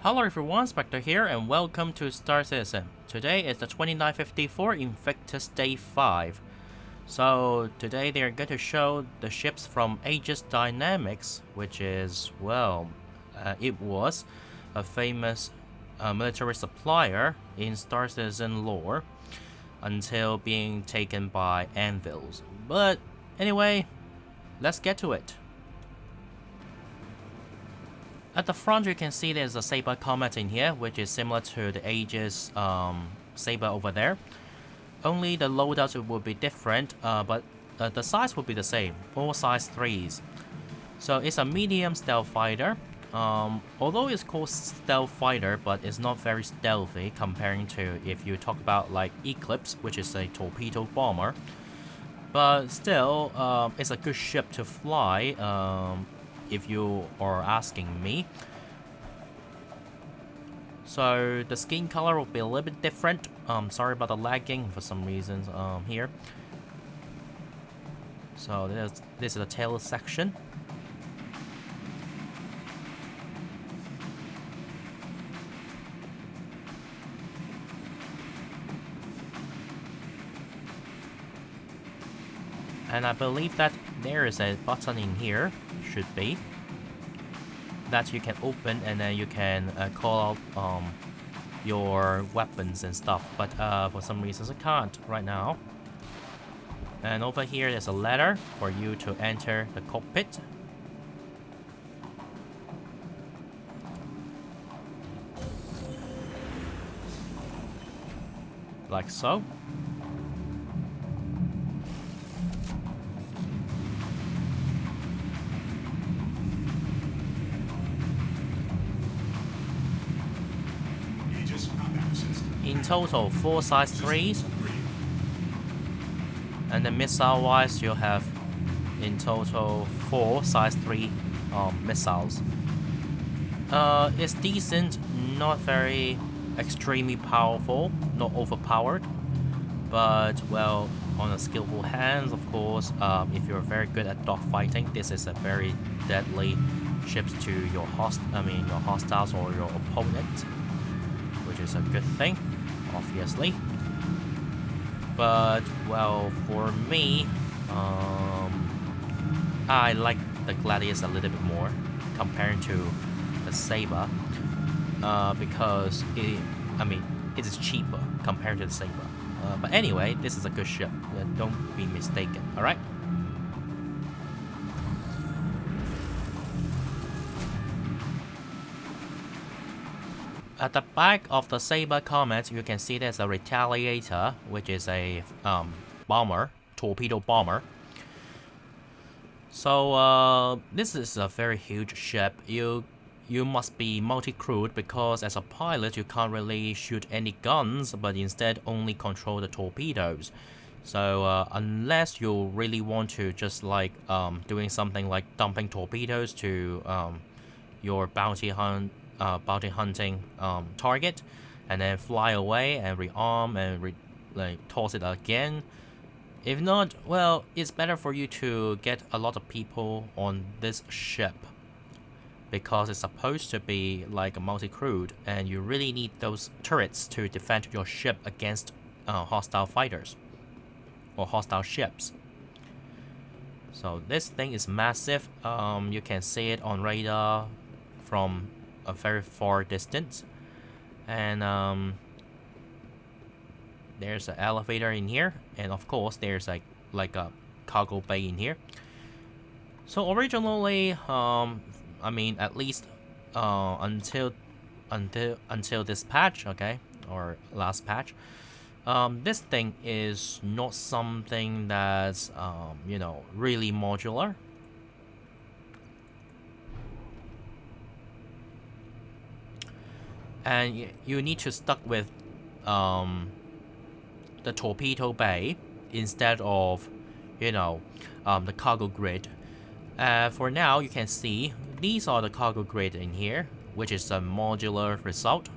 Hello everyone, Specter here and welcome to Star Citizen. Today is the 2954 Invictus Day 5. So today they are going to show the ships from Aegis Dynamics, which is, well, it was a famous military supplier in Star Citizen lore until being taken by anvils. But anyway, let's get to it. At the front you can see there's a Sabre Comet in here, which is similar to the Aegis Sabre over there. Only the loadouts will be different, but the size will be the same, all size 3s. So it's a medium stealth fighter. Although it's called stealth fighter, but it's not very stealthy comparing to if you talk about like Eclipse, which is a torpedo bomber. But still, it's a good ship to fly. If you are asking me. So the skin color will be a little bit different. Sorry about the lagging for some reasons here. So this is the tail section. And I believe that there is a button in here, should be, that you can open and then you can call out your weapons and stuff. But for some reasons I can't right now. And over here there's a ladder for you to enter the cockpit. Like so. In total, 4 size 3s, and then missile wise you'll have in total 4 size 3 missiles. It's decent, not very extremely powerful, not overpowered, but well, on a skillful hands, of course, if you're very good at dogfighting, this is a very deadly ship to your hostiles or your opponent, which is a good thing, obviously. But well, for me, I like the Gladius a little bit more compared to the Sabre, because it is cheaper compared to the Sabre. But anyway, this is a good ship. Don't be mistaken. All right. At the back of the Sabre Comet, you can see there's a Retaliator, which is a bomber, torpedo bomber. So this is a very huge ship. You must be multi-crewed because as a pilot you can't really shoot any guns, but instead only control the torpedoes. So unless you really want to just like doing something like dumping torpedoes to your bounty hunting target, and then fly away and rearm and toss it again. If not, well, it's better for you to get a lot of people on this ship because it's supposed to be like a multi-crewed, and you really need those turrets to defend your ship against hostile fighters or hostile ships. So this thing is massive. You can see it on radar from a very far distance, and there's an elevator in here, and of course there's like a cargo bay in here. So originally, at least until this patch, okay, or last patch, this thing is not something that's really modular. And you need to stuck with the torpedo bay instead of the cargo grid. For now, you can see these are the cargo grid in here, which is a modular result,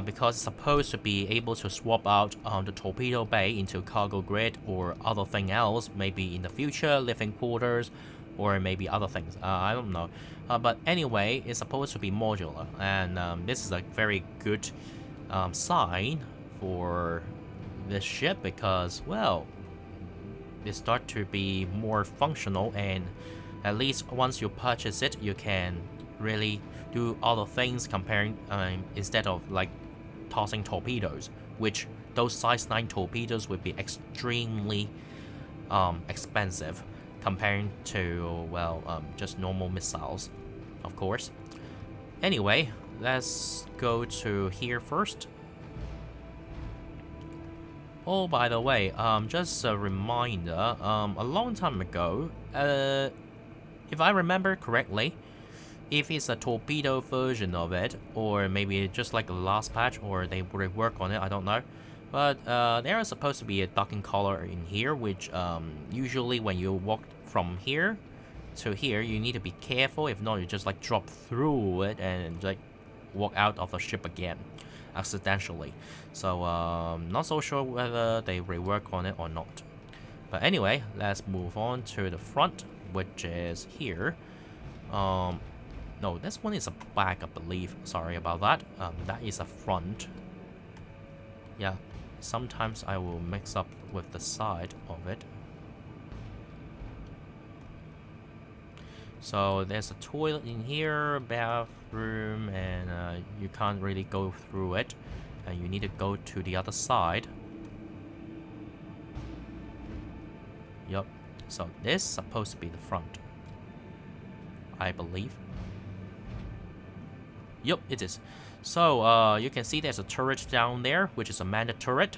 because it's supposed to be able to swap out the torpedo bay into cargo grid or other thing else, maybe in the future living quarters or maybe other things. I don't know. But anyway, it's supposed to be modular, and this is a very good sign for this ship because, well, it start to be more functional, and at least once you purchase it, you can really do other things comparing instead of like tossing torpedoes, which those size 9 torpedoes would be extremely expensive comparing to, well, just normal missiles, of course. Anyway, let's go to here first. Oh, by the way, just a reminder, a long time ago, if I remember correctly, if it's a torpedo version of it, or maybe just like the last patch, or they rework on it, I don't know. But there is supposed to be a docking collar in here, which usually when you walk from here to here, you need to be careful. If not, you just like drop through it and like walk out of the ship again accidentally. So not so sure whether they rework on it or not. But anyway, let's move on to the front, which is here. No, this one is a back, I believe. Sorry about that. That is a front. Yeah, sometimes I will mix up with the side of it. So there's a toilet in here, bathroom, and you can't really go through it, and you need to go to the other side. Yup. So this is supposed to be the front, I believe. Yup, it is. So you can see there's a turret down there, which is a manned turret.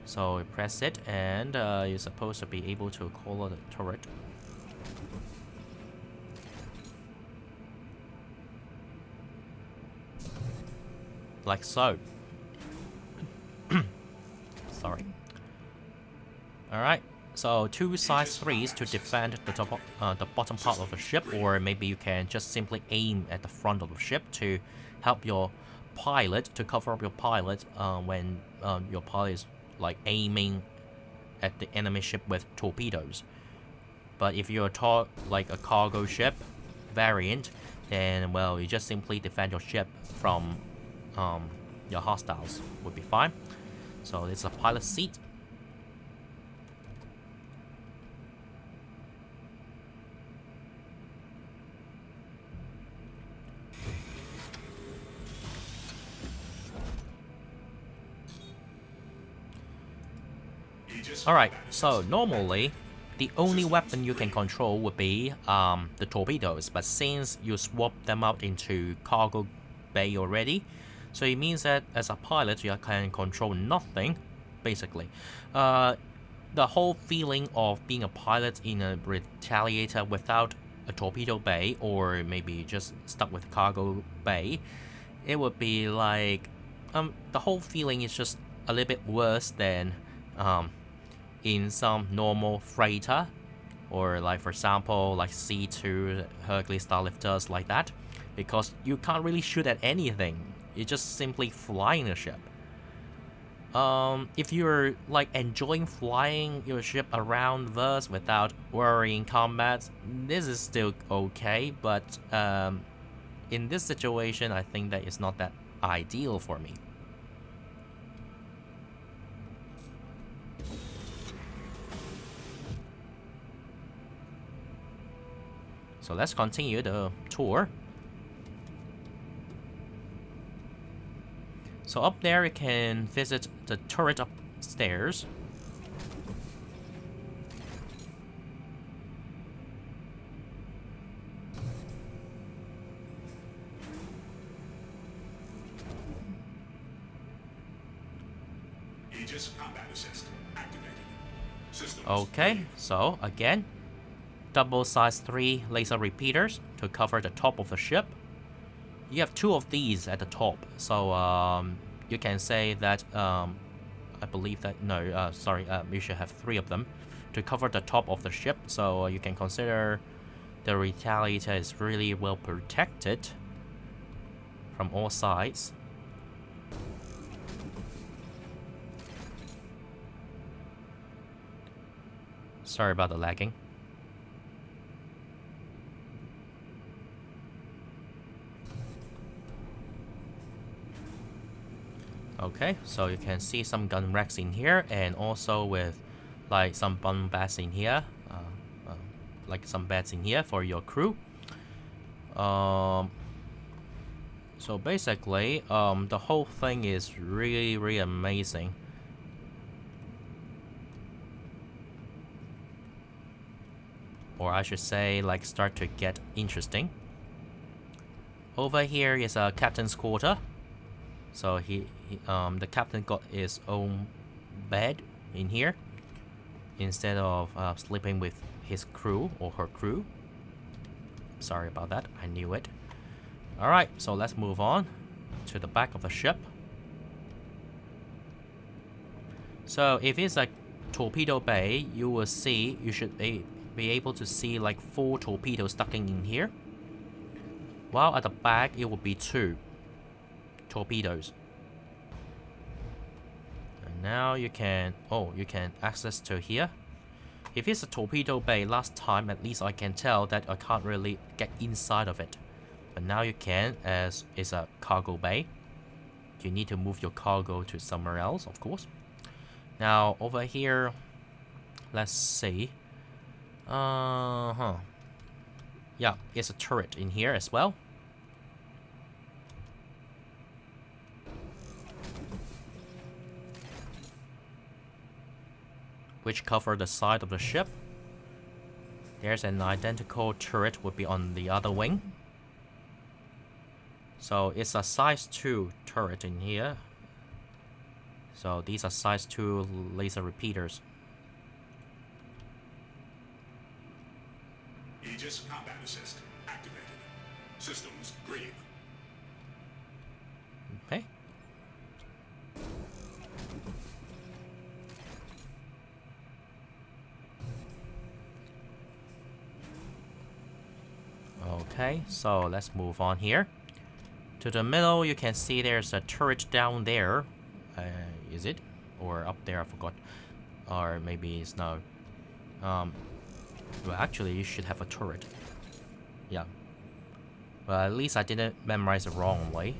So you press it, and you're supposed to be able to call the turret. Like so. Sorry. Alright, so 2 size 3s to defend the bottom part of the ship, or maybe you can just simply aim at the front of the ship to help your pilot, to cover up your pilot when your pilot is like aiming at the enemy ship with torpedoes. But if you're taught like a cargo ship variant, then well, you just simply defend your ship from your hostiles would be fine. So it's a pilot seat. Alright, so normally the only weapon you can control would be the torpedoes, but since you swap them out into cargo bay already, so it means that as a pilot you can control nothing, basically. The whole feeling of being a pilot in a Retaliator without a torpedo bay, or maybe just stuck with cargo bay, it would be like the whole feeling is just a little bit worse than in some normal freighter, or like for example like C2 Hercules Starlifters like that, because you can't really shoot at anything. You're just simply flying the ship. If you're like enjoying flying your ship around verse without worrying combat, this is still okay, but in this situation I think that it's not that ideal for me. So let's continue the tour. So up there you can visit the turret upstairs. Aegis combat assist activated. Systems Okay, so again, double size 3 laser repeaters to cover the top of the ship. You have 2 of these at the top, so you can say that I believe that you should have 3 of them to cover the top of the ship, so you can consider the Retaliator is really well protected from all sides. Sorry about the lagging. Okay, so you can see some gun racks in here, and also with like some bunk beds in here, like some beds in here for your crew. So basically, the whole thing is really amazing. Or I should say, like, start to get interesting. Over here is a captain's quarter. So the captain got his own bed in here instead of sleeping with his crew or her crew. Sorry about that, I knew it. Alright, so let's move on to the back of the ship. So if it's a torpedo bay, you will see, you should be able to see like 4 torpedoes stuck in here. While at the back, it will be 2 torpedoes. And now you can, you can access to here. If it's a torpedo bay, last time at least I can tell that I can't really get inside of it. But now you can, as it's a cargo bay. You need to move your cargo to somewhere else, of course. Now over here, let's see. Yeah, it's a turret in here as well. Which cover the side of the ship. There's an identical turret would be on the other wing. So it's a size 2 turret in here. So these are size 2 laser repeaters. Aegis combat assist activated. Systems green. Okay. Okay, so let's move on here. To the middle, you can see there's a turret down there. Is it? Or up there, I forgot. Or maybe it's no. Well, actually, you should have a turret. Yeah. Well, at least I didn't memorize the wrong way.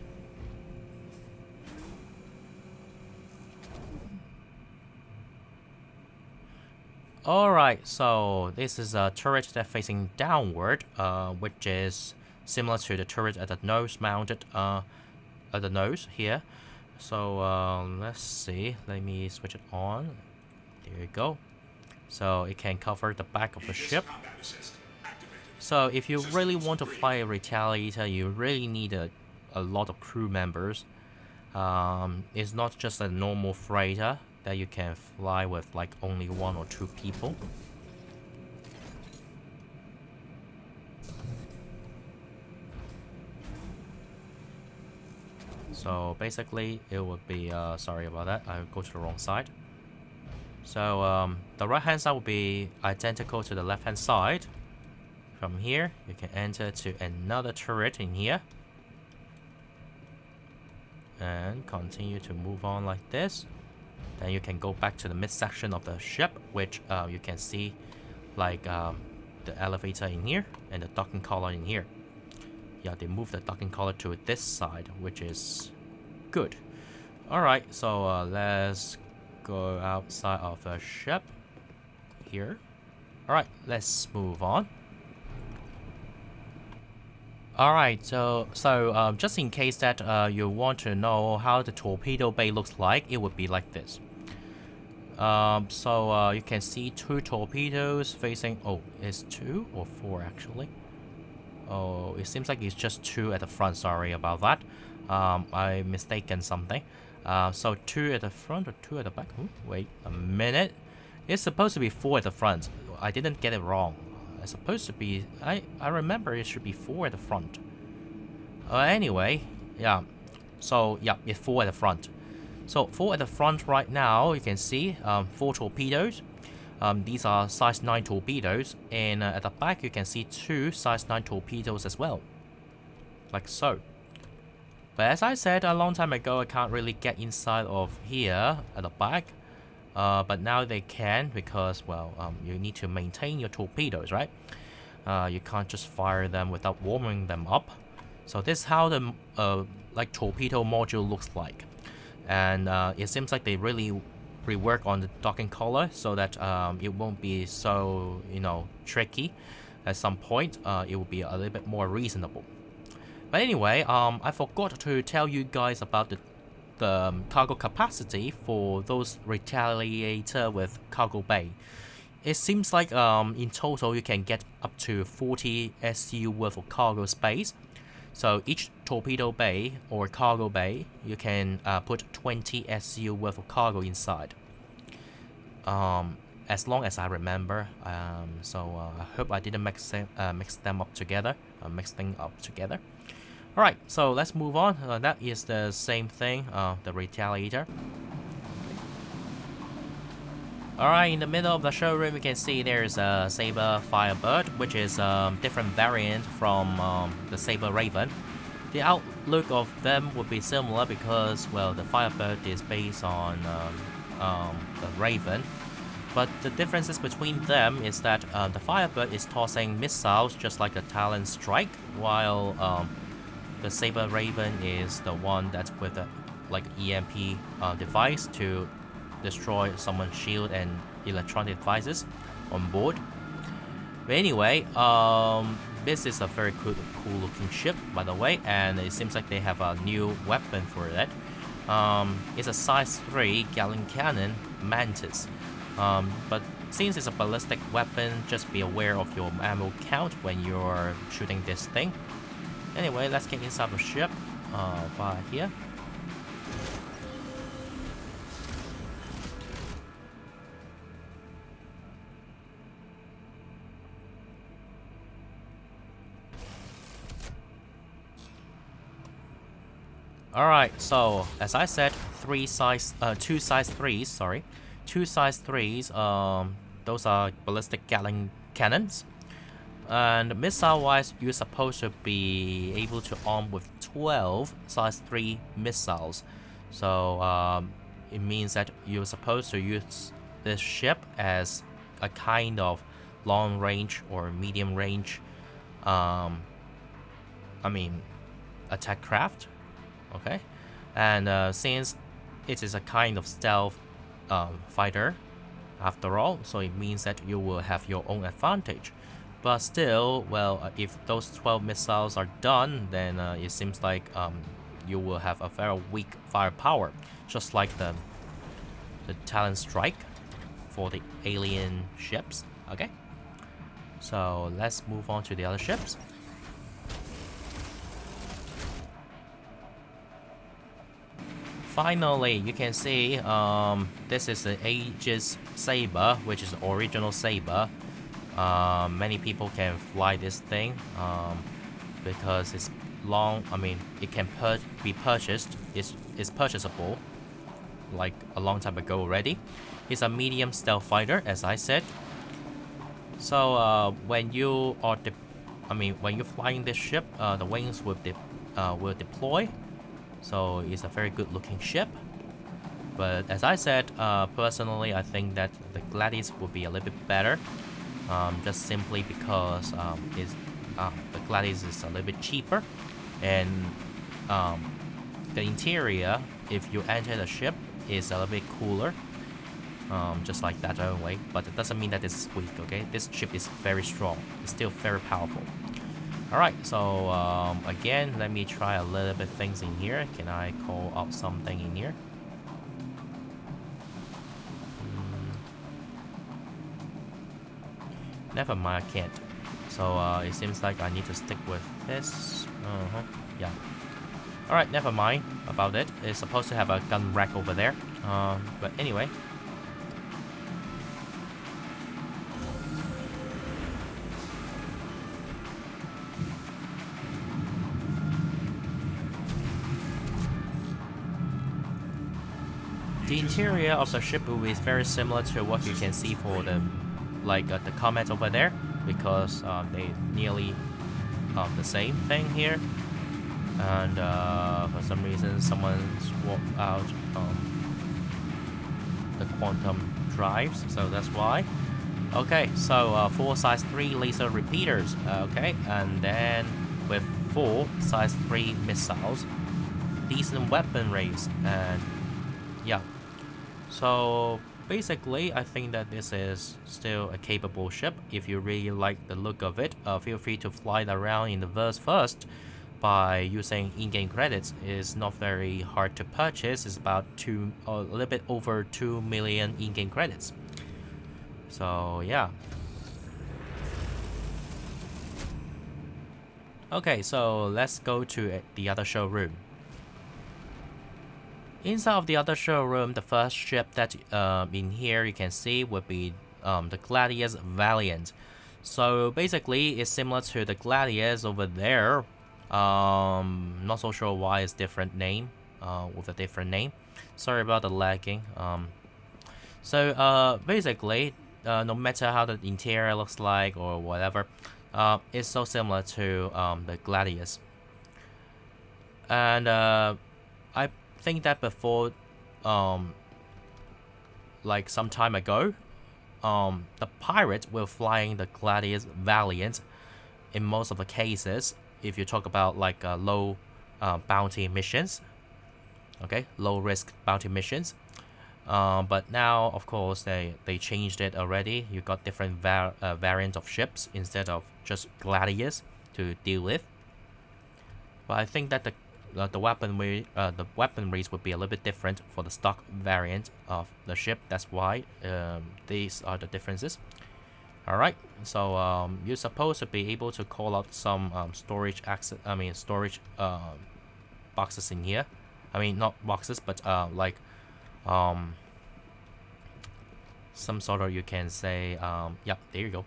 Alright, so this is a turret that's facing downward, which is similar to the turret at the nose mounted at the nose here. So let's see, let me switch it on. There you go. So it can cover the back of the ship. So if you really want to fly a Retaliator, you really need a lot of crew members. It's not just a normal freighter that you can fly with like only 1 or 2 people. So basically it would be, sorry about that, I go to the wrong side. So the right hand side will be identical to the left hand side. From here you can enter to another turret in here. And continue to move on like this. Then you can go back to the midsection of the ship, which you can see like the elevator in here and the docking collar in here. Yeah, they moved the docking collar to this side, which is good. Alright, so let's go outside of the ship here. Alright, let's move on. Alright, so just in case that you want to know how the torpedo bay looks like, it would be like this. You can see 2 torpedoes facing, it's 2 or 4 actually. Oh, it seems like it's just 2 at the front, sorry about that. I mistaken something. So 2 at the front or 2 at the back? Ooh, wait a minute. It's supposed to be 4 at the front. I didn't get it wrong. It's supposed to be, I remember it should be 4 at the front. Anyway, yeah. So, yeah, it's 4 at the front. So, 4 at the front right now, you can see 4 torpedoes. These are size 9 torpedoes. And at the back, you can see 2 size 9 torpedoes as well. Like so. But as I said a long time ago, I can't really get inside of here at the back. But now they can because, well, you need to maintain your torpedoes, right? You can't just fire them without warming them up. So this is how the like torpedo module looks like. and it seems like they really rework on the docking collar so that it won't be so, you know, tricky. At some point, it will be a little bit more reasonable. But anyway, I forgot to tell you guys about the cargo capacity for those Retaliator with cargo bay. It seems like in total you can get up to 40 SU worth of cargo space. So each torpedo bay or cargo bay, you can put 20 SU worth of cargo inside. As long as I remember. So I hope I didn't mix them up together. Mix things up together. Alright, so let's move on. That is the same thing, the Retaliator. Alright, in the middle of the showroom you can see there's a Sabre Firebird, which is a different variant from the Sabre Raven. The outlook of them would be similar because, well, the Firebird is based on the Raven. But the differences between them is that the Firebird is tossing missiles just like a Talon Strike, while the Sabre Raven is the one that's with a like EMP device to destroy someone's shield and electronic devices on board. But anyway, this is a very cool looking ship, by the way, and it seems like they have a new weapon for that. It's a size 3 Gatling cannon, Mantis. But since it's a ballistic weapon, just be aware of your ammo count when you're shooting this thing. Anyway, let's get inside the ship via here. Alright, so as I said, two size 3s, sorry. Two size 3s, those are ballistic Gatling cannons. And missile wise, you're supposed to be able to arm with 12 size 3 missiles. So it means that you're supposed to use this ship as a kind of long range or medium range attack craft. Okay, and since it is a kind of stealth fighter after all, so it means that you will have your own advantage. But still, well, if those 12 missiles are done, then it seems like you will have a very weak firepower, just like the Talon Strike for the alien ships. Okay, so let's move on to the other ships. Finally, you can see this is the Aegis Sabre, which is the original Sabre. Many people can fly this thing because it's long. I mean, it can be purchased. It's purchasable, like a long time ago already. It's a medium stealth fighter, as I said. So when you are, when you're flying this ship, the wings will deploy. So it's a very good looking ship. But as I said, personally, I think that the Gladius would be a little bit better. Just simply because the Gladius is a little bit cheaper, and the interior, if you enter the ship, is a little bit cooler, just like that only. But it doesn't mean that it's weak. Okay, this ship is very strong. It's still very powerful. All right, so again, let me try a little bit things in here. Can I call out something in here? Never mind, I can't. So it seems like I need to stick with this. Yeah. Alright, never mind about it. It's supposed to have a gun rack over there. But anyway. The interior of the ship will be very similar to what you can see for the the Comet over there, because they nearly the same thing here. And for some reason someone swapped out the quantum drives, so that's why. Okay, so 4 size 3 laser repeaters, okay, and then with 4 size 3 missiles, decent weapon rates, and yeah. So basically, I think that this is still a capable ship. If you really like the look of it, feel free to fly it around in the verse first by using in-game credits. It's not very hard to purchase. It's about a little bit over 2 million in-game credits. So yeah. Okay, so let's go to the other showroom. Inside of the other showroom, the first ship that in here you can see would be the Gladius Valiant. So basically, it's similar to the Gladius over there. Not so sure why it's different name, with a different name. Sorry about the lagging. So basically, no matter how the interior looks like or whatever, it's so similar to the Gladius. And I think that before, like some time ago, the pirates were flying the Gladius Valiant in most of the cases. If you talk about like low bounty missions, okay, low risk bounty missions. But now, of course, they changed it already. You got different variants of ships instead of just Gladius to deal with. But I think that the weaponries would be a little bit different for the stock variant of the ship. That's why these are the differences. All right, so you're supposed to be able to call out some storage access. I mean storage boxes in here. I mean not boxes, but like some sort of, you can say, yeah, there you go.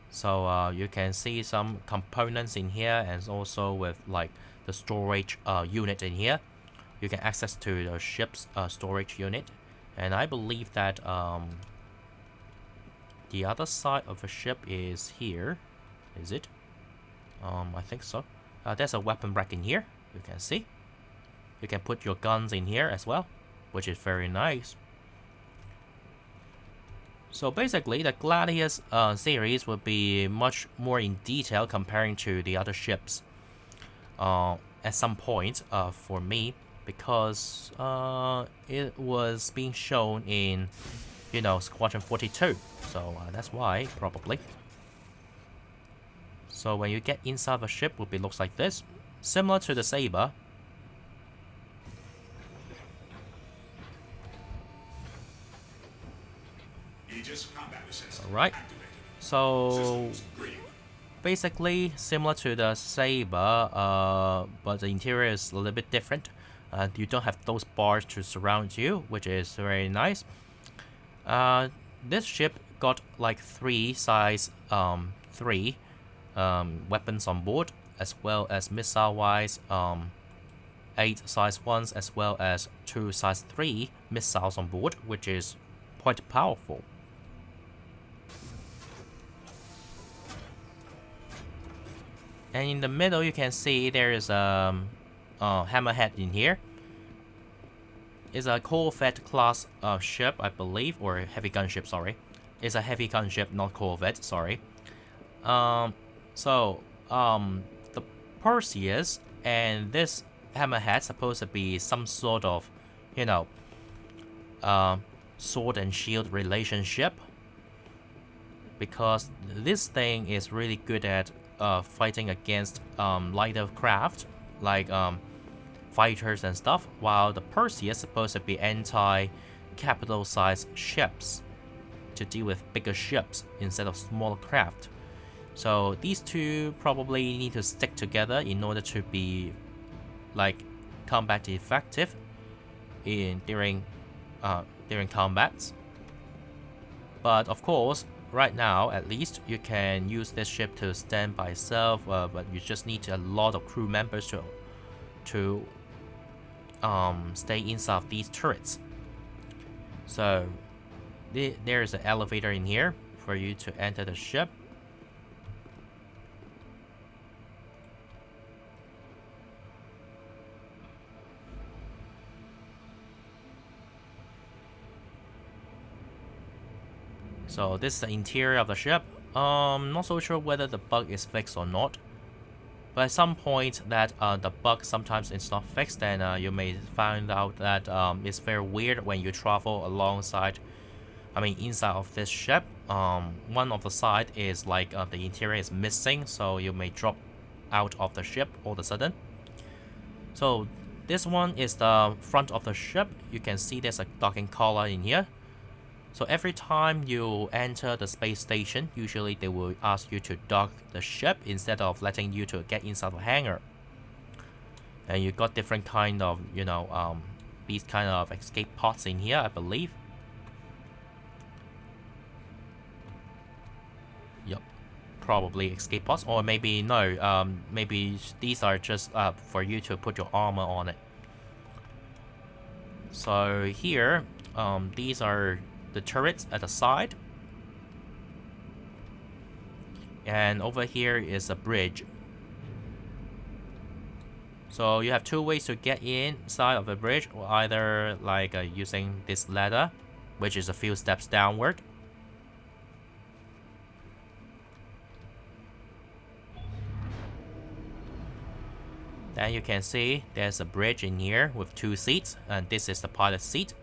So you can see some components in here, and also with like the storage unit in here. You can access to the ship's storage unit, and I believe that the other side of the ship is here. Is it? I think so. There's a weapon rack in here. You can see. You can put your guns in here as well, which is very nice. So basically, the Gladius series will be much more in detail comparing to the other ships at some point for me, because it was being shown in, you know, Squadron 42. So that's why, probably. So when you get inside the ship, it looks like this, similar to the Sabre. Aegis combat assist. Alright, so Systems green. basically similar to the Sabre, but the interior is a little bit different. You don't have those bars to surround you, which is very nice. This ship got like 3 size 3 weapons on board, as well as missile-wise 8 size 1s, as well as 2 size 3 missiles on board, which is quite powerful. And in the middle, you can see there is a Hammerhead in here. It's a Corvette class ship, I believe, or heavy gunship. Sorry, it's a heavy gunship, not Corvette. Sorry. The Perseus and this Hammerhead supposed to be some sort of, you know, sword and shield relationship, because this thing is really good at fighting against lighter craft like fighters and stuff, while the Perseus is supposed to be anti-capital size ships to deal with bigger ships instead of smaller craft. So these two probably need to stick together in order to be like combat effective during combats. But of course, right now at least, you can use this ship to stand by itself, but you just need a lot of crew members to stay inside of these turrets. So there is an elevator in here for you to enter the ship. So this is the interior of the ship. Not so sure whether the bug is fixed or not, But at some point that the bug sometimes is not fixed, then you may find out that it's very weird when you travel alongside, inside of this ship. One of the side is like the interior is missing, so you may drop out of the ship all of a sudden. So this one is the front of the ship. You can see there's a docking collar in here. So every time you enter the space station, usually they will ask you to dock the ship instead of letting you to get inside the hangar. And you got different kind of, these kind of escape pods in here, I believe. Yep, probably escape pods, or maybe no, maybe these are just for you to put your armor on it. So here, these are the turrets at the side, and over here is a bridge. So you have two ways to get inside of the bridge, or either like using this ladder, which is a few steps downward. Then you can see there's a bridge in here with two seats, and this is the pilot seat.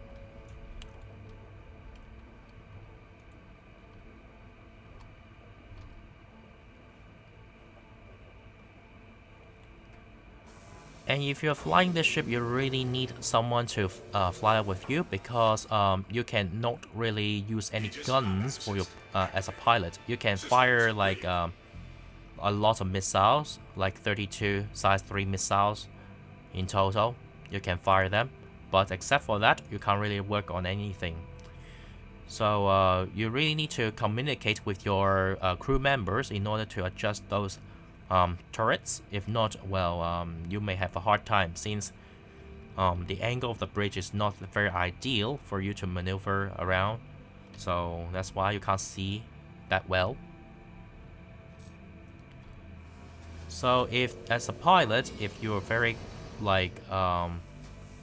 And if you're flying this ship, you really need someone to fly it with you, because you can not really use any guns for your as a pilot. You can fire like a lot of missiles, like 32 size 3 missiles in total. You can fire them, but except for that, you can't really work on anything. So you really need to communicate with your crew members in order to adjust those turrets. If not, well, you may have a hard time, since the angle of the bridge is not very ideal for you to maneuver around. So that's why you can't see that well. So if, as a pilot, if you're very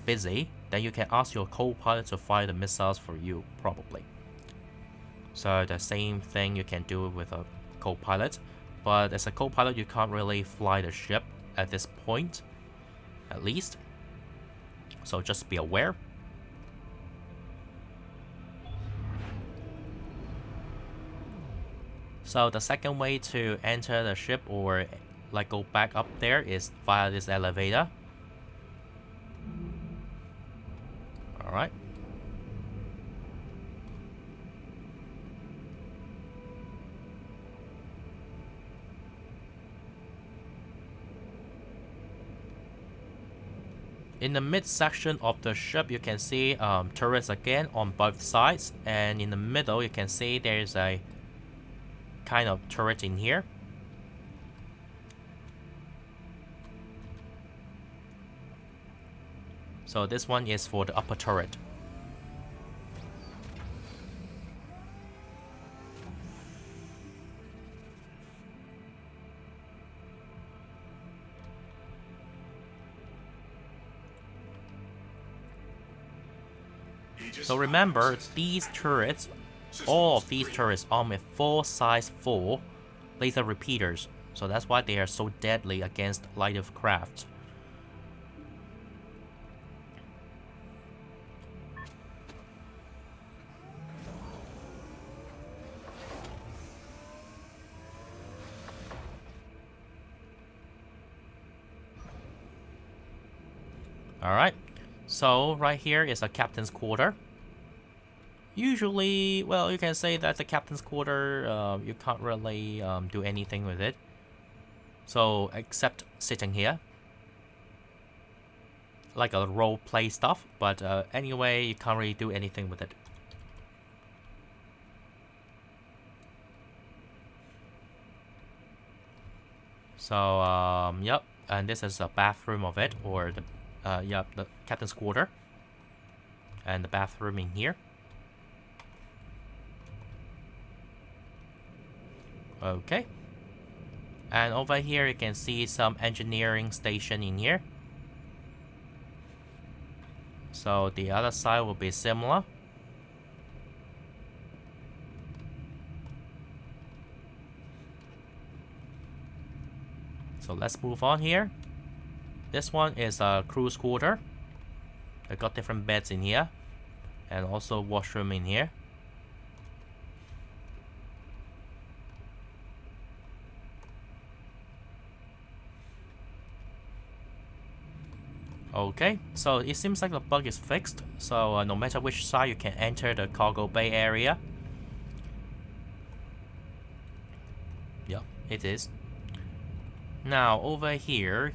busy, then you can ask your co-pilot to fire the missiles for you, probably. So the same thing you can do with a co-pilot. But as a co-pilot, you can't really fly the ship at this point, at least. So just be aware. So the second way to enter the ship, or like go back up there, is via this elevator. Alright. In the mid section of the ship, you can see turrets again on both sides, and in the middle you can see there's a kind of turret in here. So this one is for the upper turret. So remember, these turrets, all of these turrets armed with 4 size 4 laser repeaters. So that's why they are so deadly against lighter craft. Alright, so right here is a captain's quarter. Usually, well, you can say that the captain's quarter, you can't really do anything with it. So, except sitting here. Like a role play stuff, but anyway, you can't really do anything with it. So, yep, and this is a bathroom of it, or the yep, the captain's quarter. And the bathroom in here. Okay. And over here you can see some engineering station in here. So the other side will be similar. So let's move on here. This one is a cruise quarter. I got different beds in here, and also washroom in here. Okay, so it seems like the bug is fixed, so no matter which side you can enter the cargo bay area. Yep, it is. Now over here,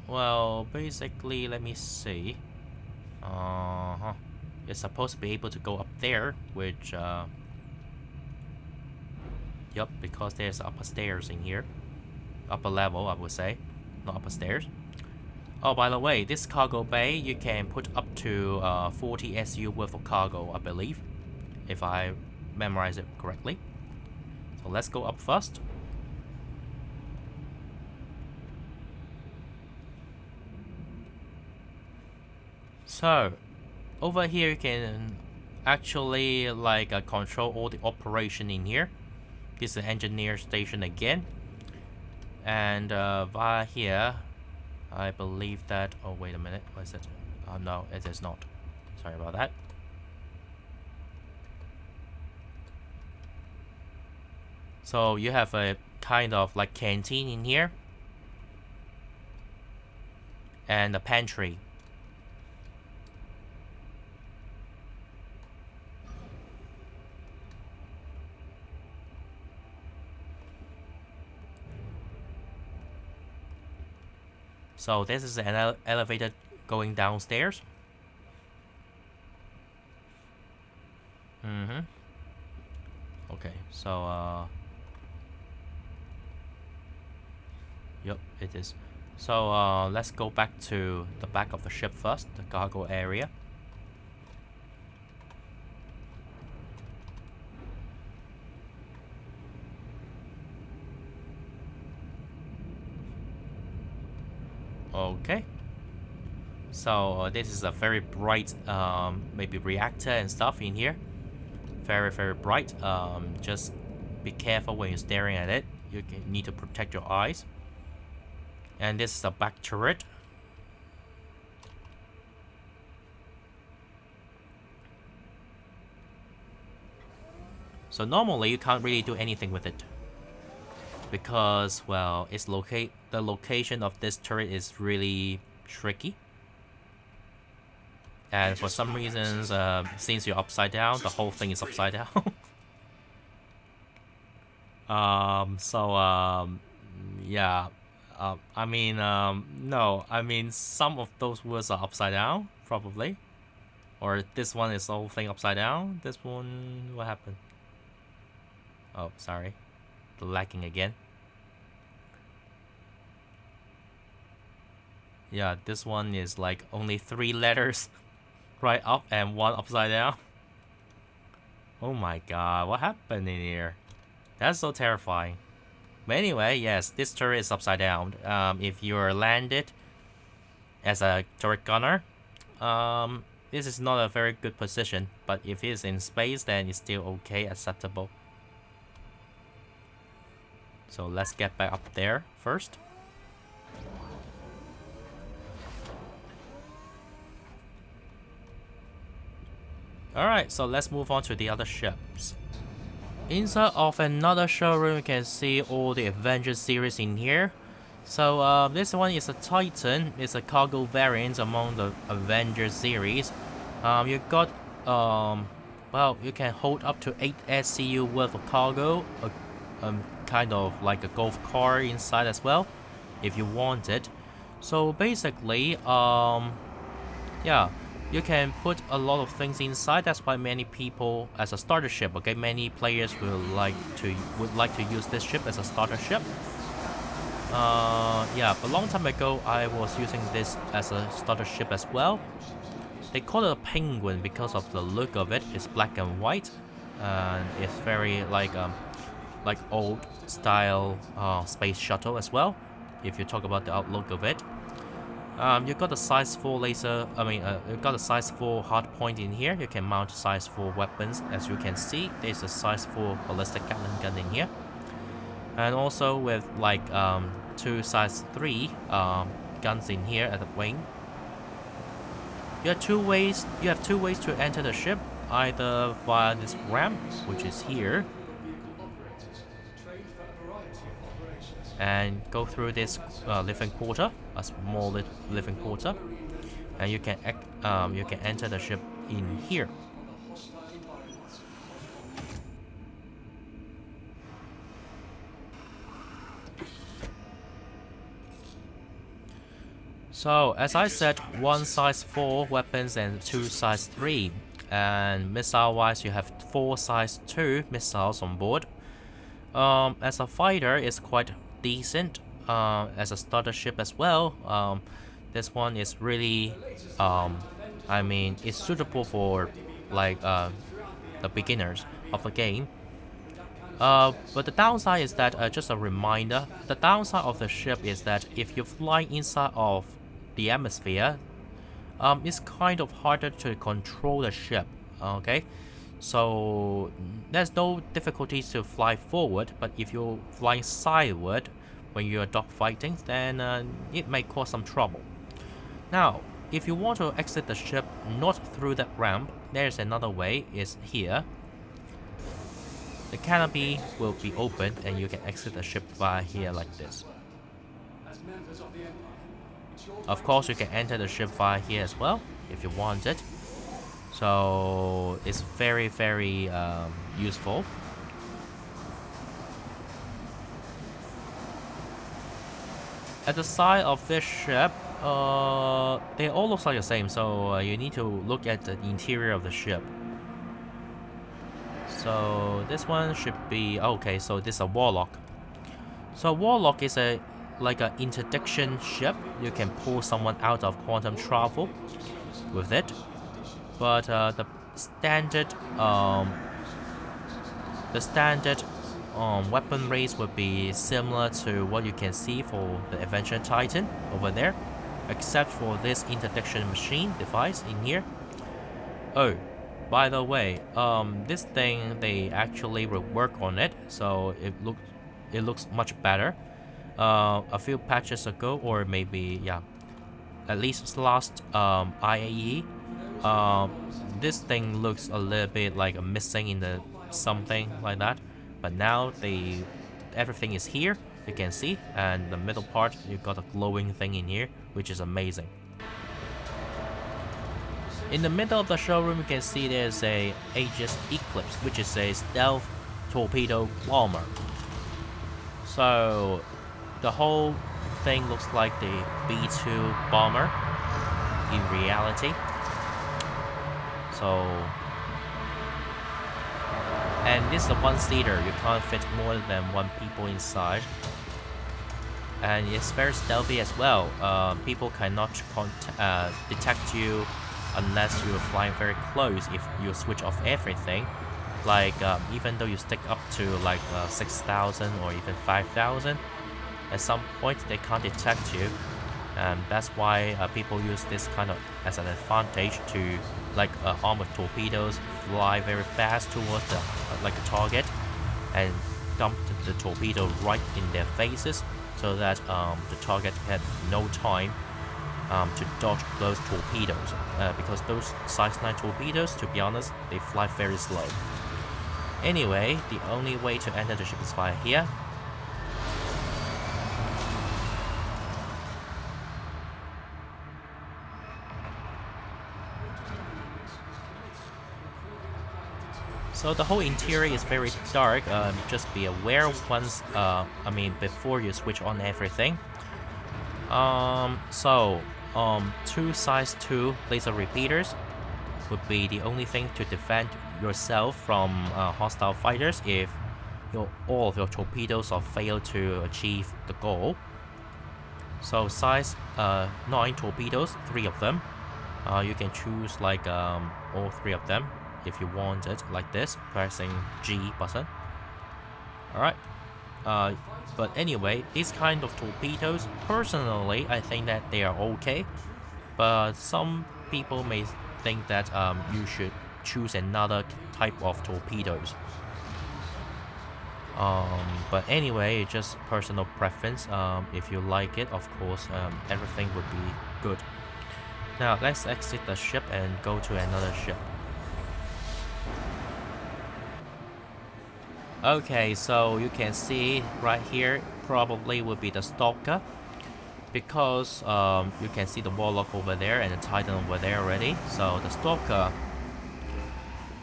well, basically, let me see. It's supposed to be able to go up there, which yep, because there's upper stairs in here. Upper level, I would say, not upper stairs. Oh, by the way, this cargo bay, you can put up to 40 SU worth of cargo, I believe, if I memorize it correctly. So let's go up first. So, over here you can actually control all the operation in here. This is the engineer station again. And via here, I believe that... Oh, wait a minute. What is it? No, it is not. Sorry about that. So you have a kind of like canteen in here. And a pantry. So this is an elevator going downstairs. Okay, so yep, it is. So let's go back to the back of the ship first, the cargo area. Okay, so this is a very bright maybe reactor and stuff in here. Very bright. Just be careful when you're staring at it. You need to protect your eyes. And this is a back turret. So normally you can't really do anything with it, because, well, it's the location of this turret is really tricky. And for some reasons, since you're upside down, the whole thing is upside down. Yeah. I mean, no. I mean, some of those words are upside down, probably. Or this one is the whole thing upside down. This one, what happened? Oh, sorry. Lagging again. Yeah, this one is like only 3 letters right up and 1 upside down. Oh my god, what happened in here? That's so terrifying. But anyway, yes, this turret is upside down. If you're landed as a turret gunner, this is not a very good position. But if it's in space, then it's still okay, acceptable. So let's get back up there first. Alright, so let's move on to the other ships. Inside of another showroom, you can see all the Avenger series in here. So this one is a Titan. It's a cargo variant among the Avenger series. You got, well, you can hold up to 8 SCU worth of cargo. Kind of like a golf cart inside as well, if you want it. So basically, yeah, you can put a lot of things inside. That's why many people, as a starter ship, okay, many players would like to use this ship as a starter ship. Yeah, but a long time ago, I was using this as a starter ship as well. They call it a penguin because of the look of it. It's black and white, and it's very like old style space shuttle as well. If you talk about the outlook of it, you got a size 4 laser. You got a size 4 hard point in here. You can mount size 4 weapons. As you can see, there's a size 4 ballistic Gatling gun in here. And also with like 2 size 3 guns in here at the wing. You have two ways to enter the ship, either via this ramp, which is here, and go through this living quarter, a small living quarter, and you can enter the ship in here. So, as I said, 1 size 4 weapons and 2 size 3. And missile-wise, you have 4 size 2 missiles on board. As a fighter, it's quite decent. As a starter ship as well. This one is really, I mean, it's suitable for like the beginners of the game. But the downside is that, just a reminder, the downside of the ship is that if you fly inside of the atmosphere, it's kind of harder to control the ship, okay? So there's no difficulties to fly forward, but if you're flying sideward when you're dogfighting, then it may cause some trouble. Now, if you want to exit the ship not through that ramp, there's another way, is here. The canopy will be opened and you can exit the ship via here like this. Of course, you can enter the ship via here as well, if you want it. So, it's very, very useful. At the side of this ship, they all look like the same, so you need to look at the interior of the ship. So, this one should be... okay, so this is a Warlock. So, Warlock is like an interdiction ship. You can pull someone out of quantum travel with it. But the standard weapon race would be similar to what you can see for the Avenger Titan over there, except for this interdiction machine device in here. Oh, by the way, this thing, they actually rework on it, so it looks much better. A few patches ago, or maybe, yeah, at least last IAE, this thing looks a little bit like missing in the something like that. But now everything is here, you can see, and the middle part, you got a glowing thing in here, which is amazing. In the middle of the showroom, you can see there's a Aegis Eclipse, which is a stealth torpedo bomber. So the whole thing looks like the B-2 bomber in reality. So, and this is a one-seater, you can't fit more than 1 people inside. And it's very stealthy as well. People cannot detect you unless you're flying very close. If you switch off everything, like even though you stick up to like 6,000 or even 5,000, at some point they can't detect you, and that's why people use this kind of as an advantage to, like, armored torpedoes, fly very fast towards the like a target and dump the torpedo right in their faces, so that the target had no time to dodge those torpedoes, because those size 9 torpedoes, to be honest, they fly very slow. Anyway, the only way to enter the ship is via here. So the whole interior is very dark. Just be aware once, before you switch on everything. 2 size 2 laser repeaters would be the only thing to defend yourself from hostile fighters if all of your torpedoes are failed to achieve the goal. So size 9 torpedoes, 3 of them. You can choose like all 3 of them if you want it, like this, pressing G button. Alright. But anyway, these kind of torpedoes, personally, I think that they are okay. But some people may think that you should choose another type of torpedoes. But anyway, it's just personal preference. If you like it, of course, everything would be good. Now let's exit the ship and go to another ship. Okay, so you can see right here probably would be the Stalker, because you can see the Warlock over there and the Titan over there already. So the Stalker,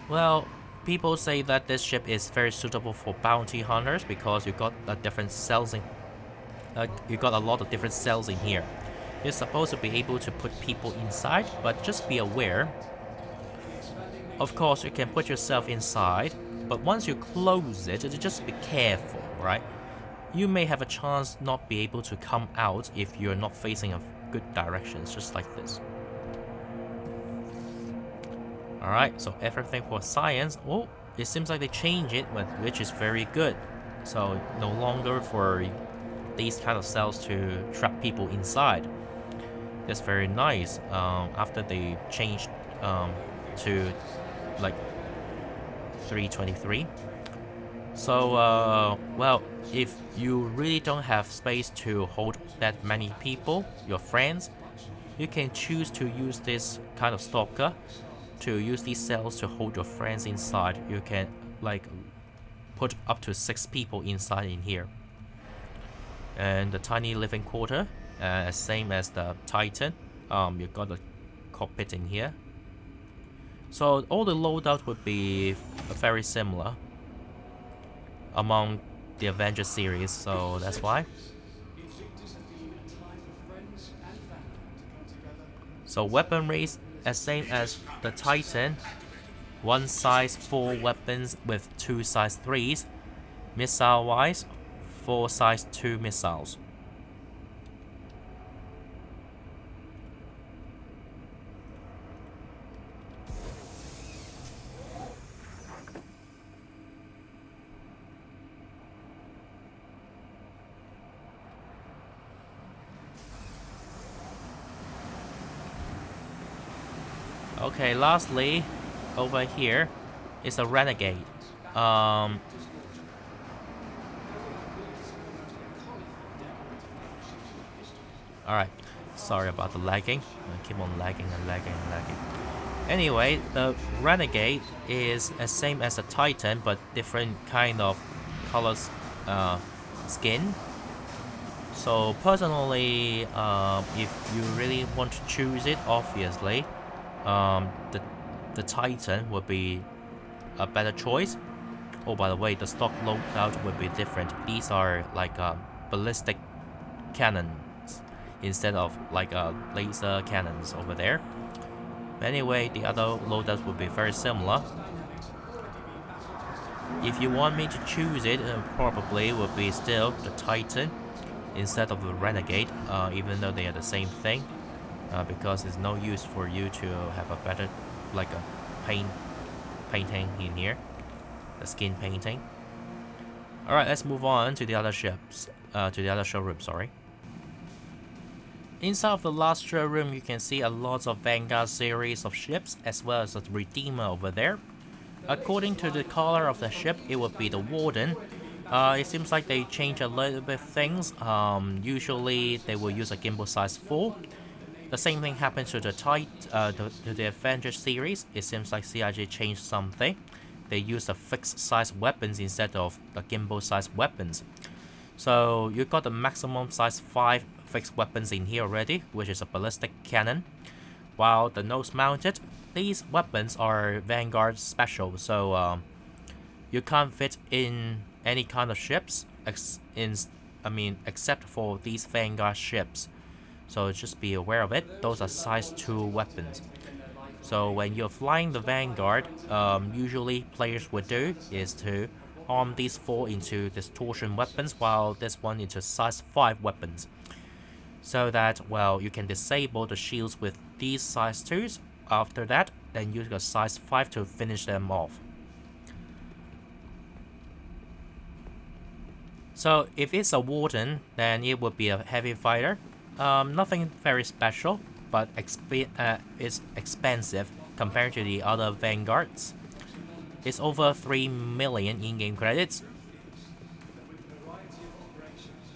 well, people say that this ship is very suitable for bounty hunters because you got a different cells in, you got a lot of different cells in here. You're supposed to be able to put people inside, but just be aware. Of course, you can put yourself inside, but once you close it, just be careful, right? You may have a chance not be able to come out if you're not facing a good direction, just like this. Alright, so everything for science. Oh, it seems like they changed it, which is very good. So no longer for these kind of cells to trap people inside. That's very nice. After they changed to like 323. So well, if you really don't have space to hold that many people, your friends, you can choose to use this kind of stalker to use these cells to hold your friends inside. You can like put up to 6 people inside in here. And the tiny living quarter, same as the Titan. You got a cockpit in here. So all the loadout would be very similar among the Avenger series, so that's why. So weaponry is as same as the Titan. 1 size 4 weapons with 2 size 3s. Missile wise, 4 size 2 missiles. Okay, lastly, over here is a Renegade. Alright, sorry about the lagging. I keep on lagging and lagging and lagging. Anyway, the Renegade is the same as the Titan, but different kind of colors, skin. So personally, if you really want to choose it, obviously, the Titan would be a better choice. Oh, by the way, the stock loadout would be different. These are like ballistic cannons instead of like laser cannons over there. Anyway, the other loadouts would be very similar. If you want me to choose it, probably would be still the Titan instead of the Renegade, even though they are the same thing. Because it's no use for you to have a better, like a painting in here, the skin painting. Alright, let's move on to the other ships, to the other showroom, sorry. Inside of the last showroom, you can see a lot of Vanguard series of ships, as well as the Redeemer over there. According to the color of the ship, it would be the Warden. It seems like they changed a little bit of things. Usually they will use a gimbal size 4. The same thing happened to the to the Avenger series. It seems like CIG changed something. They used the fixed size weapons instead of the gimbal size weapons. So you got the maximum size 5 fixed weapons in here already, which is a ballistic cannon. While the nose mounted, these weapons are Vanguard special, so you can't fit in any kind of ships, except for these Vanguard ships. So just be aware of it. Those are size 2 weapons. So when you're flying the Vanguard, usually players would do is to arm these 4 into distortion weapons, while this one into size 5 weapons. So that, well, you can disable the shields with these size 2s. After that, then use a size 5 to finish them off. So if it's a Warden, then it would be a heavy fighter. Nothing very special, but it's expensive compared to the other Vanguards. It's over 3 million in-game credits.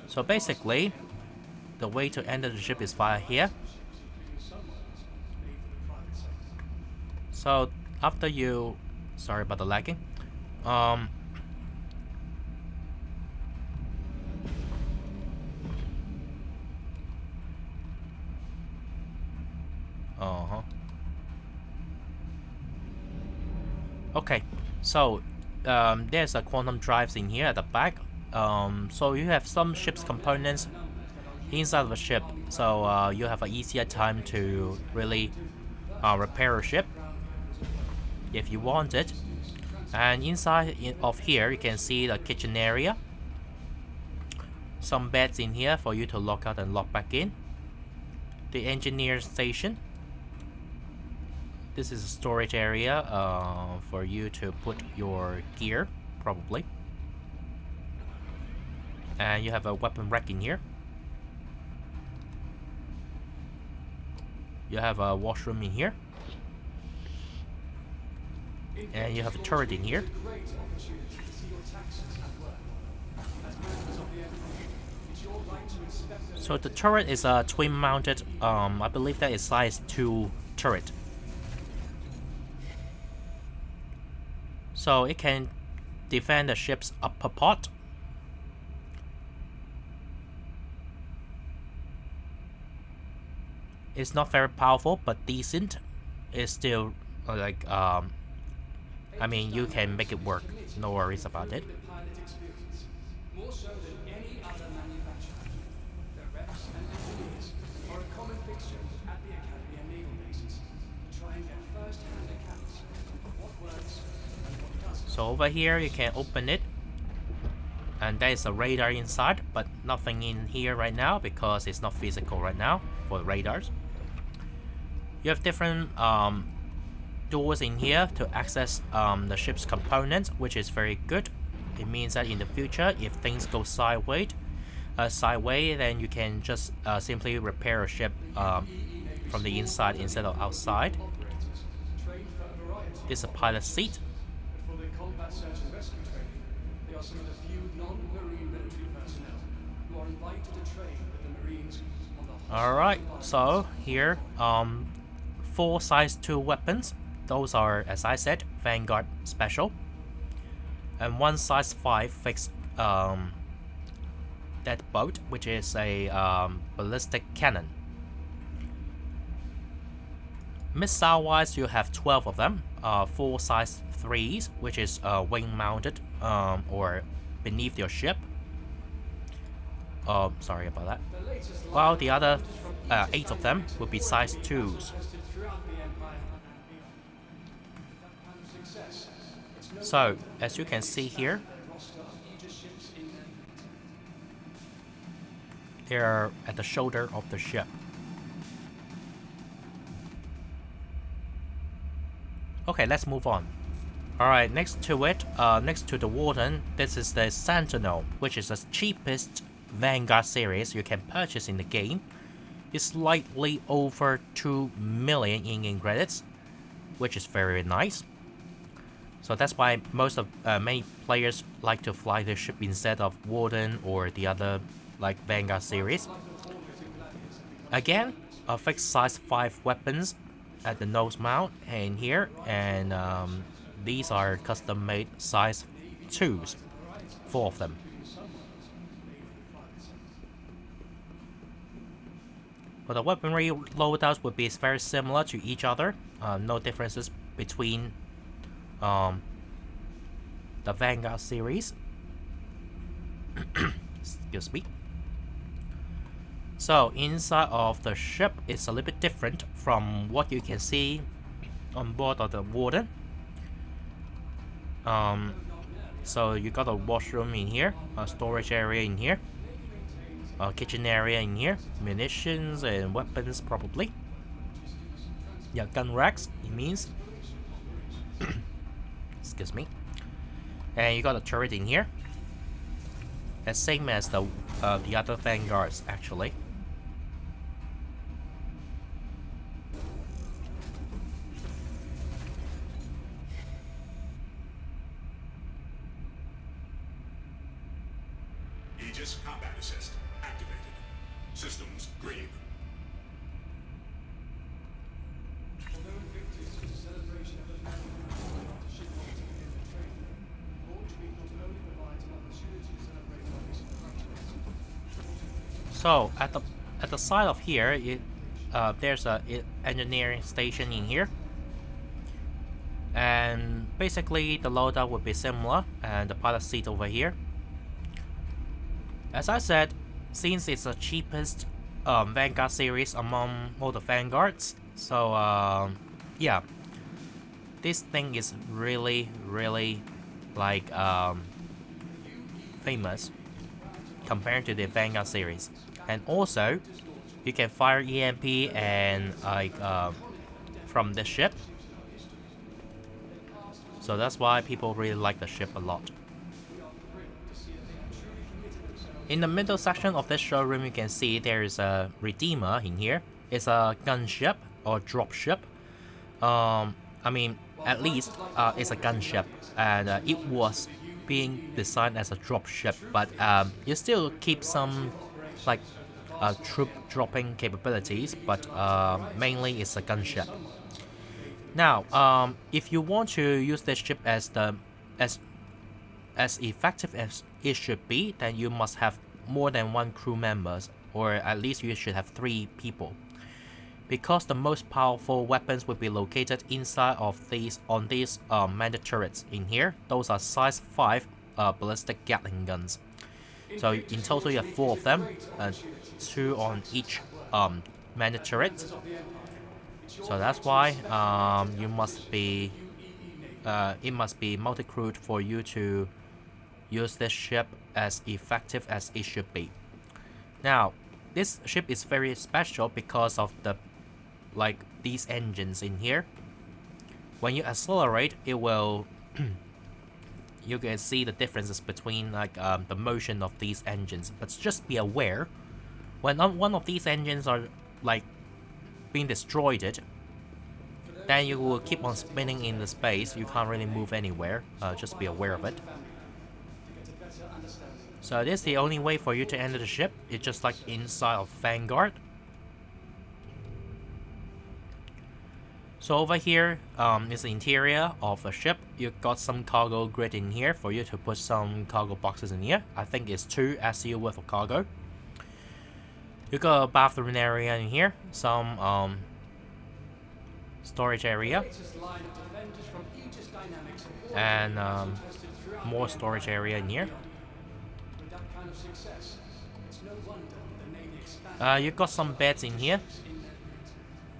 So basically, the way to enter the ship is via here. So after you, sorry about the lagging. Okay, so there's a quantum drives in here at the back. So you have some ship's components inside of the ship, so you have an easier time to really repair a ship if you want it. And inside of here, you can see the kitchen area. Some beds in here for you to lock out and lock back in. The engineer station. This is a storage area for you to put your gear, probably. And you have a weapon rack in here. You have a washroom in here. And you have a turret in here. So the turret is a twin mounted, I believe that is size 2 turret. So it can defend the ship's upper part. It's not very powerful, but decent. It's still like I mean, you can make it work. No worries about it. More so than any other manufacturer. The reps and engineers are a common fixture at the Academy and naval bases to try and get first-hand accounts of what works and what doesn't. So over here, you can open it. And there is a radar inside, but nothing in here right now because it's not physical right now for the radars. You have different doors in here to access the ship's components, which is very good. It means that in the future, if things go sideways, then you can just simply repair a ship from the inside instead of outside. This is a pilot seat. For their combat search and rescue training, they are some of the few non-marine military personnel who are invited to train with the Marines on the Alright, so here, 4 size 2 weapons. Those are, as I said, Vanguard Special. And 1 size 5 fixed deadbolt, which is a ballistic cannon. Missile wise, you have 12 of them. 4 size 3s, which is wing mounted or beneath your ship. Sorry about that. While the other 8 of them would be size 2s. So, as you can see here, they're at the shoulder of the ship. Okay, let's move on. Alright, next to it, next to the Warden, this is the Sentinel, which is the cheapest Vanguard series you can purchase in the game. It's slightly over 2 million in credits, which is very nice. So that's why many players like to fly this ship instead of Warden or the other like Vanguard series. Again, a fixed size 5 weapons at the nose mount and here, and these are custom made size 2s, 4 of them. But the weaponry loadouts would be very similar to each other. No differences between the Vanguard series. Excuse me. So inside of the ship is a little bit different from what you can see on board of the Warden. So you got a washroom in here, a storage area in here, a kitchen area in here, munitions and weapons probably. Yeah, gun racks, it means. Excuse me. And you got a turret in here. The same as the other Vanguards actually. Aegis combat assist. Green. Although Invictus is a celebration of the family after shipwrecks begin the trade, Launch Week not only provides an opportunity to celebrate our recent progress. So at the side of here, there's a engineering station in here, and basically the loadout would be similar, and the pilot seat over here. As I said, since it's the cheapest Vanguard series among all the Vanguards, so yeah, this thing is really like famous compared to the Vanguard series. And also, you can fire EMP and like from the ship, so that's why people really like the ship a lot. In the middle section of this showroom, you can see there is a Redeemer in here. It's a gunship or dropship. I mean, at least it's a gunship, and it was being designed as a dropship, but you still keep some like troop dropping capabilities, but mainly it's a gunship. Now, if you want to use this ship as effective as it should be, then you must have more than one crew members, or at least you should have 3 people, because the most powerful weapons will be located inside of these manned turrets in here. Those are size 5 ballistic Gatling guns. So in total you have 4 of them, and 2 on each manned turret. So that's why it must be multi-crewed for you to use this ship as effective as it should be. Now, this ship is very special because of these engines in here. When you accelerate, it will you can see the differences between the motion of these engines. But just be aware, when one of these engines are being destroyed, then you will keep on spinning in the space. You can't really move anywhere. Just be aware of it. So this is the only way for you to enter the ship. It's just like inside of Vanguard. So over here is the interior of the ship. You got some cargo grid in here for you to put some cargo boxes in here. I think it's 2 SU worth of cargo. You got a bathroom area in here, some storage area, and more storage area in here. You got some beds in here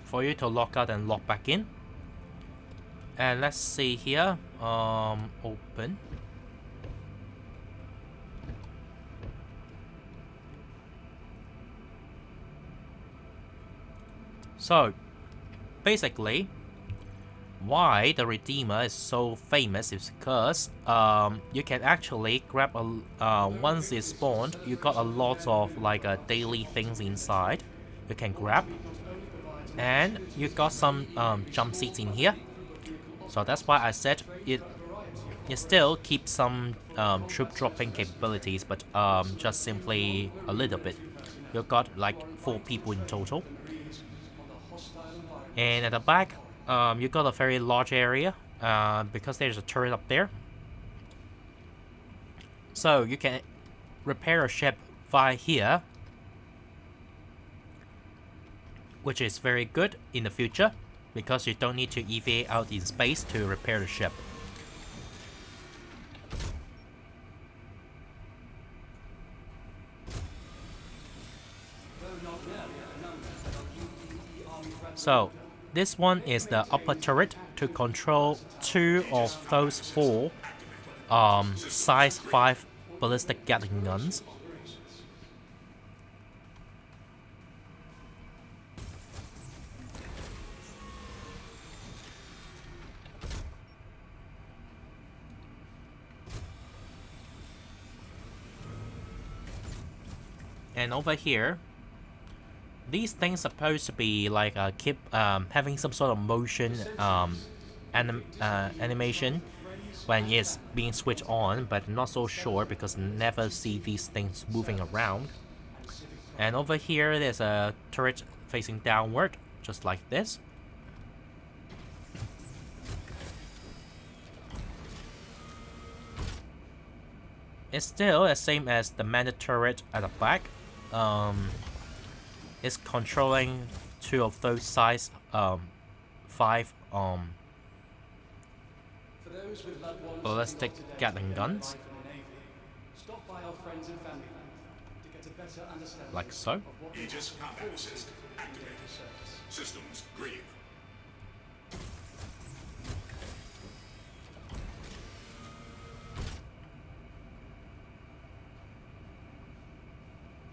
for you to lock out and lock back in. And let's see here, open. So basically, why the Redeemer is so famous is because you can actually grab once it's spawned, you got a lot of daily things inside you can grab, and you got some jump seats in here. So that's why I said it still keeps some troop dropping capabilities, but just simply a little bit. You got 4 people in total. And at the back, you got a very large area because there's a turret up there. So you can repair a ship via here, which is very good in the future because you don't need to EVA out in space to repair the ship. So this one is the upper turret to control 2 of those 4 size 5 ballistic Gatling guns. And over here, these things supposed to be keep having some sort of motion animation when it's being switched on, but not so sure because never see these things moving around. And over here, there's a turret facing downward, just like this. It's still the same as the main turret at the back. It's controlling two of those size 5 For those with loved ones ballistic who lost today Gatling in guns, life in the Navy, stop by our friends and family to get a better understanding like so. of what it Aegis is combat assist activated. to service. Systems green.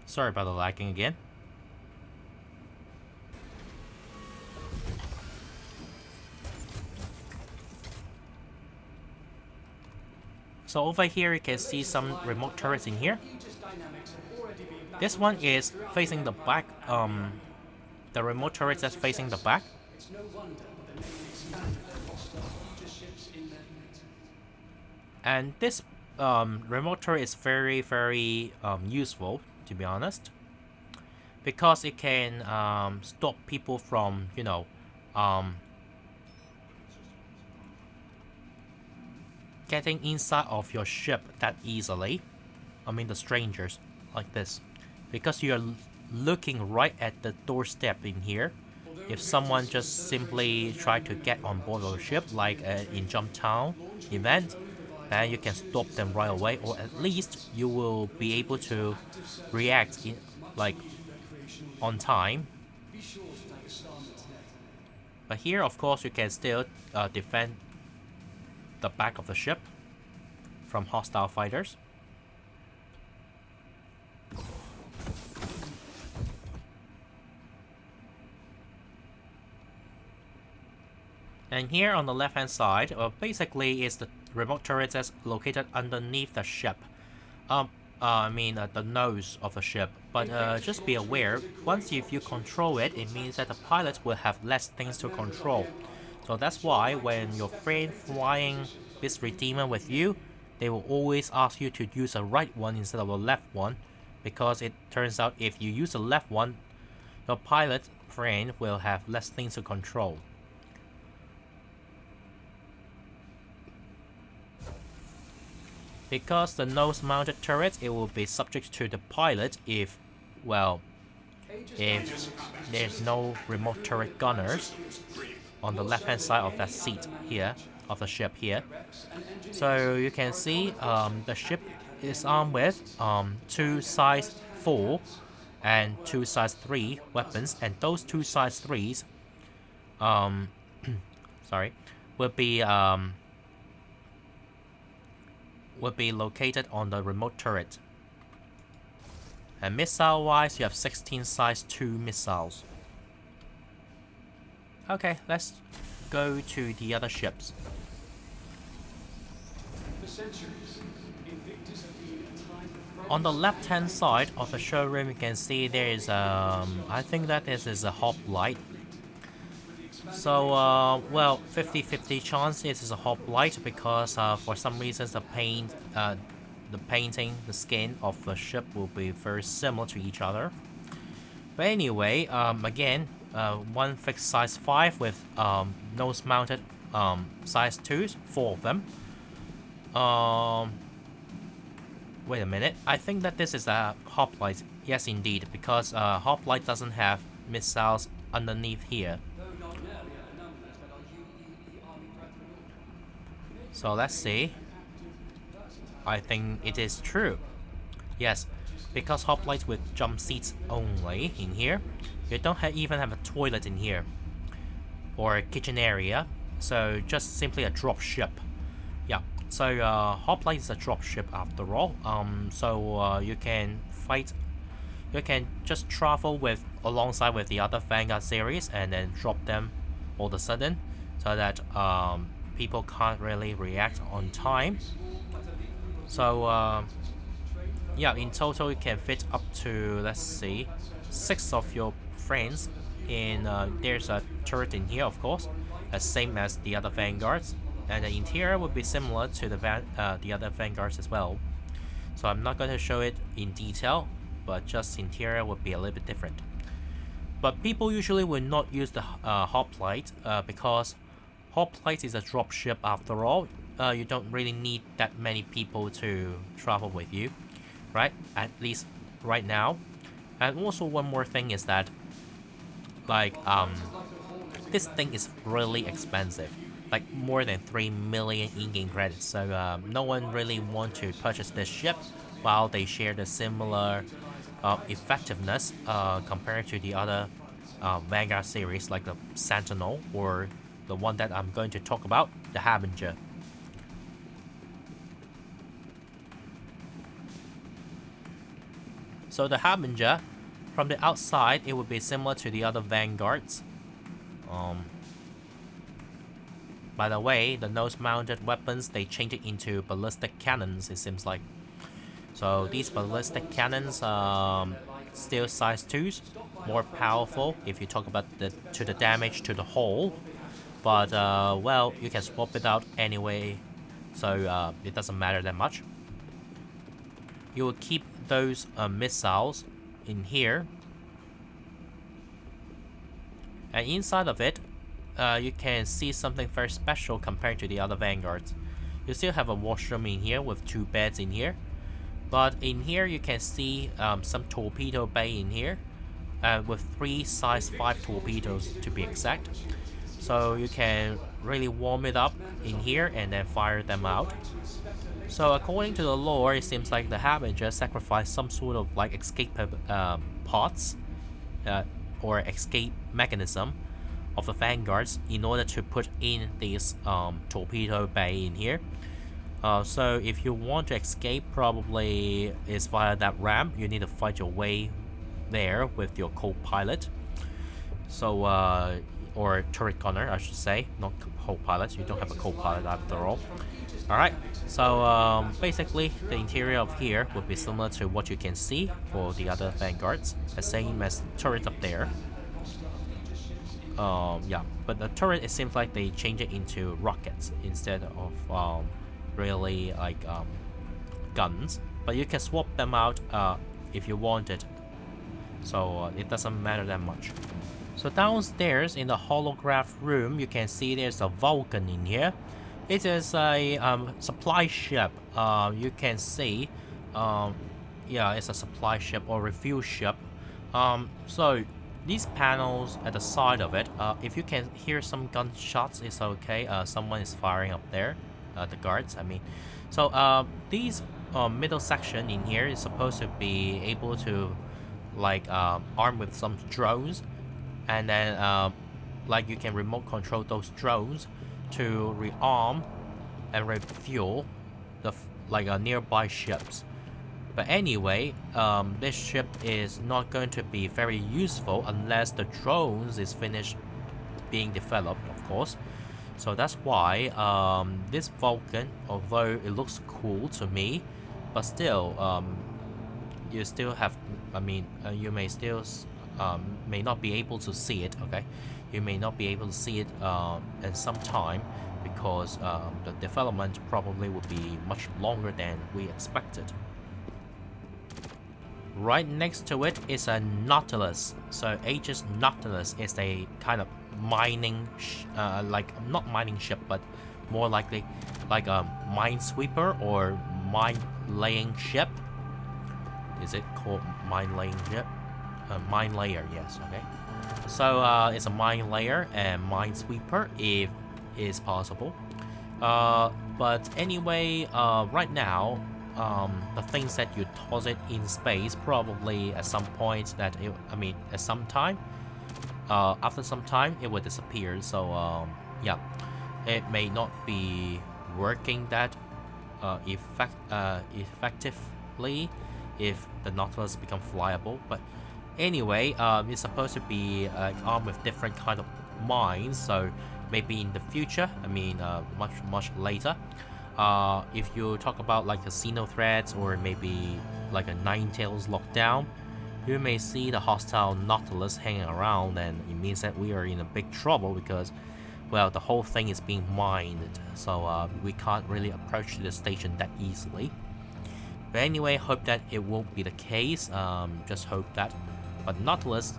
Sorry about the lagging again. So over here you can see some remote turrets in here. Aegis Dynamics have already been This one is facing the back. The remote turret that's facing the back. It's no wonder that the Navy expanded their roster of Aegis ships in their fleet. And this remote turret is very, very useful, to be honest, because it can stop people from, you know, getting inside of your ship that easily. I mean the strangers, like this. Because you're looking right at the doorstep in here. If someone just simply try to get on board of a ship, like in Jumptown event, then you can stop them right away, or at least you will be able to react in, like, on time. Be sure to take a Starman today. But here, of course, you can still defend the back of the ship from hostile fighters. And here on the left hand side, basically is the remote turret that's located underneath the ship. I mean the nose of the ship. But just be aware, once if you control it, it means that the pilot will have less things to control. So that's why when your friend flying this Redeemer with you, they will always ask you to use a right one instead of a left one. Because it turns out if you use the left one, your pilot friend will have less things to control. Because the nose-mounted turret, it will be subject to the pilot if, well, if there's no remote turret gunners on the left-hand side of that seat here, of the ship here. So you can see the ship is armed with 2 size 4 and 2 size 3 weapons, and those 2 size 3s, sorry, will be located on the remote turret. And missile wise, you have 16 size 2 missiles. Okay, let's go to the other ships. For centuries, Invictus have been a time of On the left hand side of the showroom, you can see there is I think that this is a hoplite. So, well, 50-50 chance it is a hoplite because for some reasons the painting, the skin of the ship will be very similar to each other. But anyway, again, one fixed size 5 with nose-mounted size 2s, 4 of them. Wait a minute, I think that this is a hoplite. Yes, indeed, because hoplite doesn't have missiles underneath here. So let's see. I think it is true. Yes, because hoplites with jump seats only in here. You don't even have a toilet in here or a kitchen area. So just simply a drop ship. Yeah. So hoplite is a drop ship after all. So you can fight. You can just travel with alongside with the other Vanguard series and then drop them all of a sudden, so that people can't really react on time. So yeah, in total you can fit up to, let's see, 6 of your friends in there's a turret in here, of course, as same as the other Vanguards, and the interior would be similar to the other Vanguards as well. So I'm not going to show it in detail, but just interior would be a little bit different. But people usually will not use the Hoplite because Hoplite is a dropship after all. You don't really need that many people to travel with you, right? At least right now. And also one more thing is that, like, this thing is really expensive, like more than 3 million in-game credits. So no one really want to purchase this ship while they share the similar effectiveness compared to the other Vanguard series like the Sentinel or the one that I'm going to talk about, the Harbinger. So the Harbinger, from the outside, it would be similar to the other Vanguards. By the way, the nose-mounted weapons, they change it into ballistic cannons, it seems like. So these ballistic cannons, still size 2s, more powerful if you talk about the damage to the hull. But well, you can swap it out anyway, so it doesn't matter that much. You will keep those missiles in here, and inside of it, you can see something very special compared to the other Vanguards. You still have a washroom in here with 2 beds in here, but in here you can see some torpedo bay in here, with 3 size 5 torpedoes to be exact. So you can really warm it up in here and then fire them out. So according to the lore, it seems like the Harbinger sacrificed some sort of like escape pods or escape mechanism of the Vanguards in order to put in this torpedo bay in here. So if you want to escape, probably is via that ramp. You need to fight your way there with your co-pilot. So or turret gunner, I should say, not co-pilot. You don't have a co-pilot after all. Alright, so basically the interior of here would be similar to what you can see for the other Vanguards, the same as the turret up there. Yeah, but the turret, it seems like they change it into rockets instead of really like guns, but you can swap them out if you want it, so it doesn't matter that much. So downstairs in the holograph room, you can see there's a Vulcan in here. It is a supply ship. You can see, yeah, it's a supply ship or refuel ship. So these panels at the side of it, if you can hear some gunshots, it's okay. Someone is firing up there, the guards, I mean. So these middle section in here is supposed to be able to, like, arm with some drones, and then like you can remote control those drones to rearm and refuel the nearby ships. But anyway, this ship is not going to be very useful unless the drones is finished being developed, of course. So that's why this Vulcan, although it looks cool to me, but still, you still have, I mean, you may still may not be able to see it, okay? You may not be able to see it in some time, because the development probably would be much longer than we expected. Right next to it is a Nautilus. So Aegis Nautilus is a kind of mining, like not mining ship, but more likely like a minesweeper or mine laying ship. Is it called mine laying ship? Mine layer, yes. Okay. So it's a mine layer and minesweeper if is possible. But anyway, right now, the things that you toss it in space, probably at some point that it, I mean, at some time, after some time, it will disappear. So yeah, it may not be working that effectively if the Nautilus become flyable. But anyway, it's supposed to be armed with different kind of mines. So maybe in the future, I mean, much later. If you talk about like casino threats or maybe like a Ninetales lockdown, you may see the hostile Nautilus hanging around, and it means that we are in a big trouble because, well, the whole thing is being mined, so we can't really approach the station that easily. But anyway, hope that it won't be the case. Just hope that. But Nautilus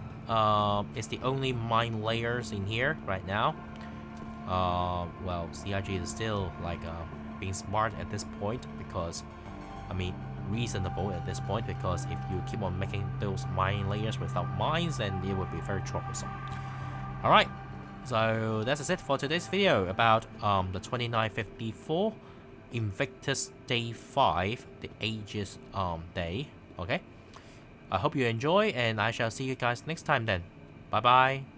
is the only mine layers in here right now. Well, CIG is still like being smart at this point because, I mean, reasonable at this point, because if you keep on making those mine layers without mines, then it would be very troublesome. Alright, so that's it for today's video about the 2954 Invictus Day 5, the Aegis day. Okay, I hope you enjoy, and I shall see you guys next time then. Bye bye.